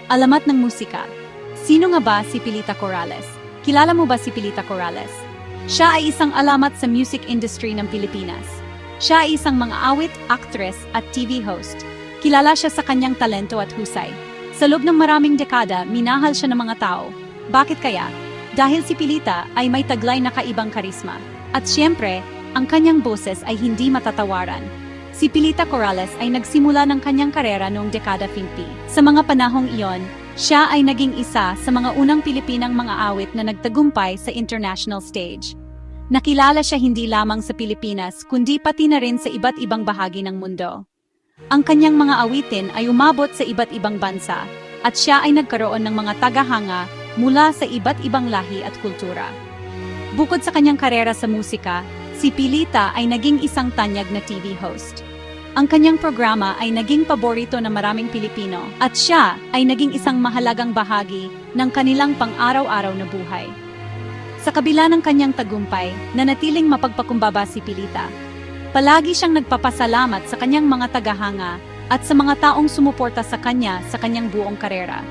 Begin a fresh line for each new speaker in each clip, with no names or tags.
Alamat ng musika. Sino nga ba si Pilita Corrales? Kilala mo ba si Pilita Corrales? Siya ay isang alamat sa music industry ng Pilipinas. Siya ay isang mga awit, actress at TV host. Kilala siya sa kanyang talento at husay. Sa loob ng maraming dekada, minahal siya ng mga tao. Bakit kaya? Dahil si Pilita ay may taglay na kaibang karisma. At siyempre, ang kanyang boses ay hindi matatawaran. Si Pilita Corrales ay nagsimula ng kanyang karera noong dekada 50. Sa mga panahong iyon, siya ay naging isa sa mga unang Pilipinang mga awit na nagtagumpay sa international stage. Nakilala siya hindi lamang sa Pilipinas kundi pati na rin sa iba't ibang bahagi ng mundo. Ang kanyang mga awitin ay umabot sa iba't ibang bansa at siya ay nagkaroon ng mga tagahanga mula sa iba't ibang lahi at kultura. Bukod sa kanyang karera sa musika, si Pilita ay naging isang tanyag na TV host. Ang kanyang programa ay naging paborito ng maraming Pilipino at siya ay naging isang mahalagang bahagi ng kanilang pang-araw-araw na buhay. Sa kabila ng kanyang tagumpay, nanatiling mapagpakumbaba si Pilita. Palagi siyang nagpapasalamat sa kanyang mga tagahanga at sa mga taong sumuporta sa kanyang buong karera.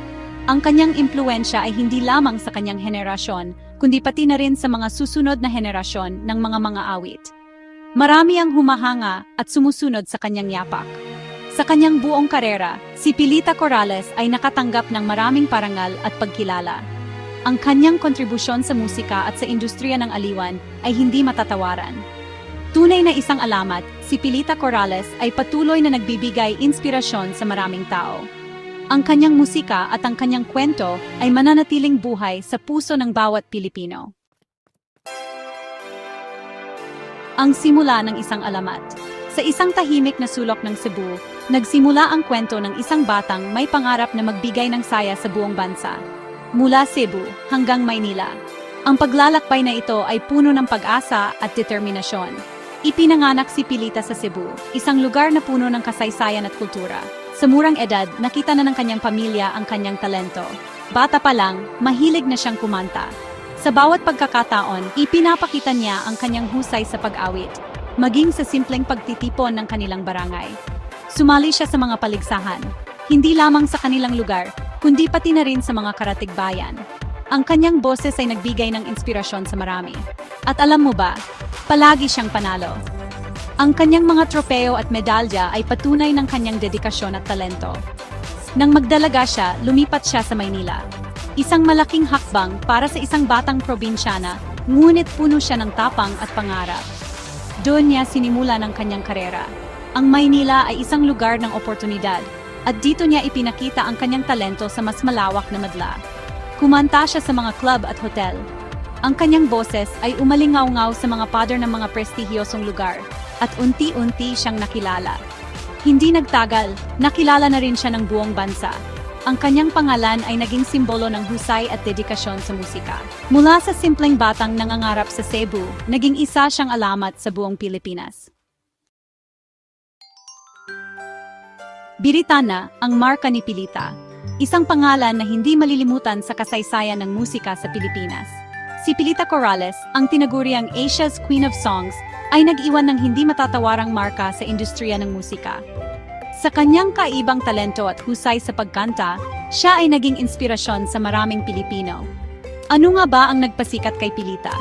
Ang kanyang impluwensya ay hindi lamang sa kanyang henerasyon, kundi pati na rin sa mga susunod na henerasyon ng mga awit. Marami ang humahanga at sumusunod sa kanyang yapak. Sa kanyang buong karera, si Pilita Corrales ay nakatanggap ng maraming parangal at pagkilala. Ang kanyang kontribusyon sa musika at sa industriya ng aliwan ay hindi matatawaran. Tunay na isang alamat, si Pilita Corrales ay patuloy na nagbibigay inspirasyon sa maraming tao. Ang kanyang musika at ang kanyang kwento ay mananatiling buhay sa puso ng bawat Pilipino. Ang simula ng isang alamat. Sa isang tahimik na sulok ng Cebu, nagsimula ang kwento ng isang batang may pangarap na magbigay ng saya sa buong bansa. Mula Cebu hanggang Maynila. Ang paglalakbay na ito ay puno ng pag-asa at determinasyon. Ipinanganak si Pilita sa Cebu, isang lugar na puno ng kasaysayan at kultura. Sa murang edad, nakita na ng kanyang pamilya ang kanyang talento. Bata pa lang, mahilig na siyang kumanta. Sa bawat pagkakataon, ipinapakita niya ang kanyang husay sa pag-awit, maging sa simpleng pagtitipon ng kanilang barangay. Sumali siya sa mga paligsahan, hindi lamang sa kanilang lugar, kundi pati na rin sa mga karatigbayan. Ang kanyang boses ay nagbigay ng inspirasyon sa marami. At alam mo ba, palagi siyang panalo. Ang kanyang mga tropeo at medalya ay patunay ng kanyang dedikasyon at talento. Nang magdalaga siya, lumipat siya sa Maynila. Isang malaking hakbang para sa isang batang probinsyana, ngunit puno siya ng tapang at pangarap. Doon niya sinimula ng kanyang karera. Ang Maynila ay isang lugar ng oportunidad, at dito niya ipinakita ang kanyang talento sa mas malawak na madla. Kumanta siya sa mga club at hotel. Ang kanyang boses ay umalingaw-ngaw sa mga pader ng mga prestihiyosong lugar, at unti-unti siyang nakilala. Hindi nagtagal, nakilala na rin siya ng buong bansa. Ang kanyang pangalan ay naging simbolo ng husay at dedikasyon sa musika. Mula sa simpleng batang nangangarap sa Cebu, naging isa siyang alamat sa buong Pilipinas. Biritana, ang marka ni Pilita. Isang pangalan na hindi malilimutan sa kasaysayan ng musika sa Pilipinas. Si Pilita Corrales, ang tinaguriang Asia's Queen of Songs, ay nag-iwan ng hindi matatawarang marka sa industriya ng musika. Sa kanyang kaibang talento at husay sa pagkanta, siya ay naging inspirasyon sa maraming Pilipino. Ano nga ba ang nagpasikat kay Pilita?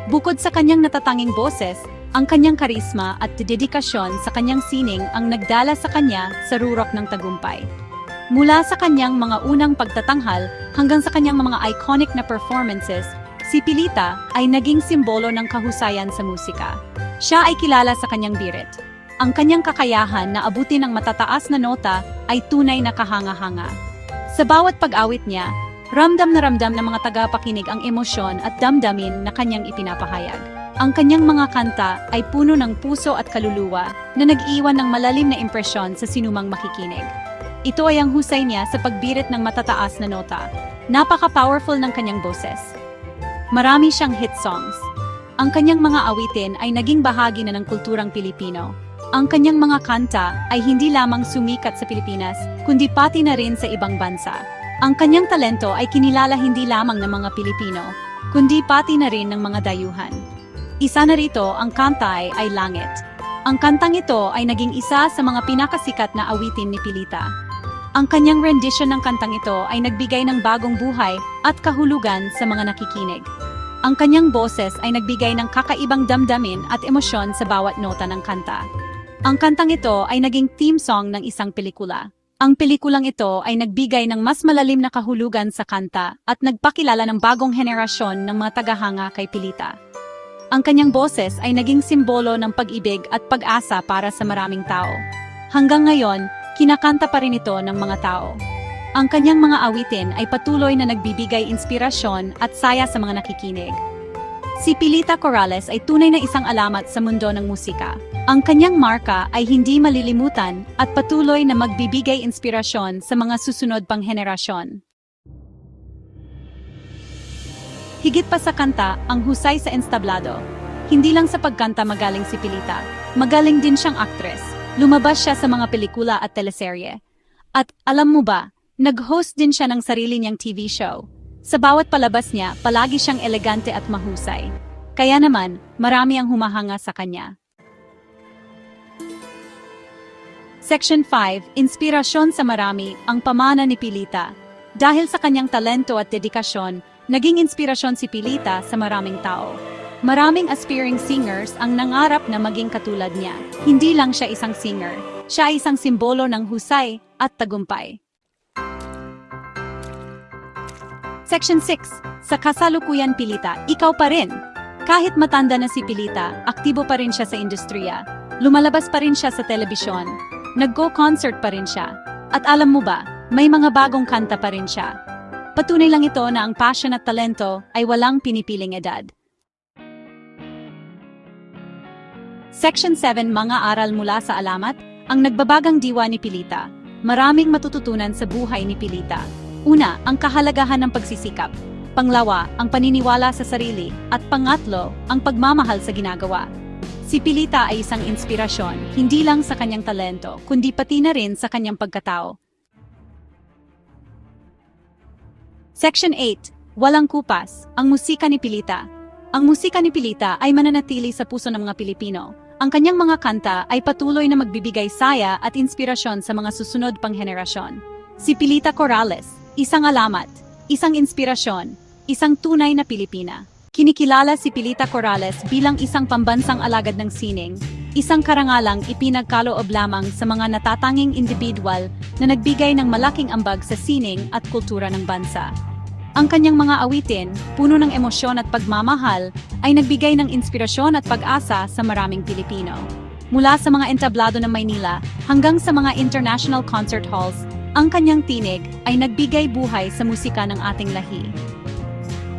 Bukod sa kanyang natatanging boses, ang kanyang karisma at dedikasyon sa kanyang sining ang nagdala sa kanya sa rurok ng tagumpay. Mula sa kanyang mga unang pagtatanghal hanggang sa kanyang mga iconic na performances, si Pilita ay naging simbolo ng kahusayan sa musika. Siya ay kilala sa kanyang birit. Ang kanyang kakayahan na abutin ang matataas na nota ay tunay na kahanga-hanga. Sa bawat pag-awit niya, ramdam ng mga tagapakinig ang emosyon at damdamin na kanyang ipinapahayag. Ang kanyang mga kanta ay puno ng puso at kaluluwa na nag-iwan ng malalim na impresyon sa sinumang makikinig. Ito ay ang husay niya sa pagbirit ng matataas na nota. Napaka-powerful ng kanyang boses. Marami siyang hit songs. Ang kanyang mga awitin ay naging bahagi na ng kulturang Pilipino. Ang kanyang mga kanta ay hindi lamang sumikat sa Pilipinas, kundi pati na rin sa ibang bansa. Ang kanyang talento ay kinilala hindi lamang ng mga Pilipino, kundi pati na rin ng mga dayuhan. Isa na rito ang kanta ay Langit. Ang kantang ito ay naging isa sa mga pinakasikat na awitin ni Pilita. Ang kanyang rendition ng kantang ito ay nagbigay ng bagong buhay at kahulugan sa mga nakikinig. Ang kanyang boses ay nagbigay ng kakaibang damdamin at emosyon sa bawat nota ng kanta. Ang kantang ito ay naging theme song ng isang pelikula. Ang pelikulang ito ay nagbigay ng mas malalim na kahulugan sa kanta at nagpakilala ng bagong henerasyon ng mga tagahanga kay Pilita. Ang kanyang boses ay naging simbolo ng pag-ibig at pag-asa para sa maraming tao. Hanggang ngayon, kinakanta pa rin ito ng mga tao. Ang kanyang mga awitin ay patuloy na nagbibigay inspirasyon at saya sa mga nakikinig. Si Pilita Corrales ay tunay na isang alamat sa mundo ng musika. Ang kanyang marka ay hindi malilimutan at patuloy na magbibigay inspirasyon sa mga susunod pang henerasyon. Higit pa sa kanta, ang husay sa entablado. Hindi lang sa pagkanta magaling si Pilita, magaling din siyang aktres. Lumabas siya sa mga pelikula at teleserye. At alam mo ba, nag-host din siya ng sarili niyang TV show. Sa bawat palabas niya, palagi siyang elegante at mahusay. Kaya naman, marami ang humahanga sa kanya. Section 5, Inspirasyon sa marami, ang pamana ni Pilita. Dahil sa kanyang talento at dedikasyon, naging inspirasyon si Pilita sa maraming tao. Maraming aspiring singers ang nangarap na maging katulad niya. Hindi lang siya isang singer, siya ay isang simbolo ng husay at tagumpay. Section 6. Sa kasalukuyan Pilita, ikaw pa rin. Kahit matanda na si Pilita, aktibo pa rin siya sa industriya. Lumalabas pa rin siya sa telebisyon. Naggo-concert pa rin siya. At alam mo ba, may mga bagong kanta pa rin siya. Patunay lang ito na ang passion at talento ay walang pinipiling edad. Section 7. Mga aral mula sa alamat, ang nagbabagang diwa ni Pilita. Maraming matututunan sa buhay ni Pilita. Una, ang kahalagahan ng pagsisikap. Panglawa, ang paniniwala sa sarili. At pangatlo, ang pagmamahal sa ginagawa. Si Pilita ay isang inspirasyon, hindi lang sa kanyang talento, kundi pati na rin sa kanyang pagkatao. Section 8. Walang kupas, ang musika ni Pilita. Ang musika ni Pilita ay mananatili sa puso ng mga Pilipino. Ang kanyang mga kanta ay patuloy na magbibigay saya at inspirasyon sa mga susunod pang henerasyon. Si Pilita Corrales, isang alamat, isang inspirasyon, isang tunay na Pilipina. Kinikilala si Pilita Corrales bilang isang pambansang alagad ng sining, isang karangalang ipinagkaloob lamang sa mga natatanging individual na nagbigay ng malaking ambag sa sining at kultura ng bansa. Ang kanyang mga awitin, puno ng emosyon at pagmamahal, ay nagbigay ng inspirasyon at pag-asa sa maraming Pilipino. Mula sa mga entablado ng Maynila hanggang sa mga international concert halls, ang kanyang tinig ay nagbigay buhay sa musika ng ating lahi.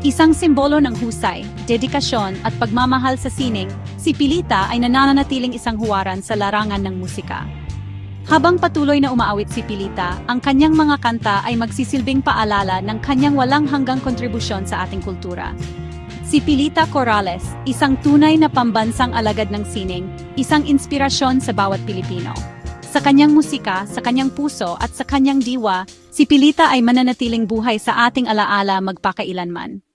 Isang simbolo ng husay, dedikasyon at pagmamahal sa sining, si Pilita ay nananatiling isang huwaran sa larangan ng musika. Habang patuloy na umaawit si Pilita, ang kanyang mga kanta ay magsisilbing paalala ng kanyang walang hanggang kontribusyon sa ating kultura. Si Pilita Corrales, isang tunay na pambansang alagad ng sining, isang inspirasyon sa bawat Pilipino. Sa kanyang musika, sa kanyang puso at sa kanyang diwa, si Pilita ay mananatiling buhay sa ating alaala magpakailanman.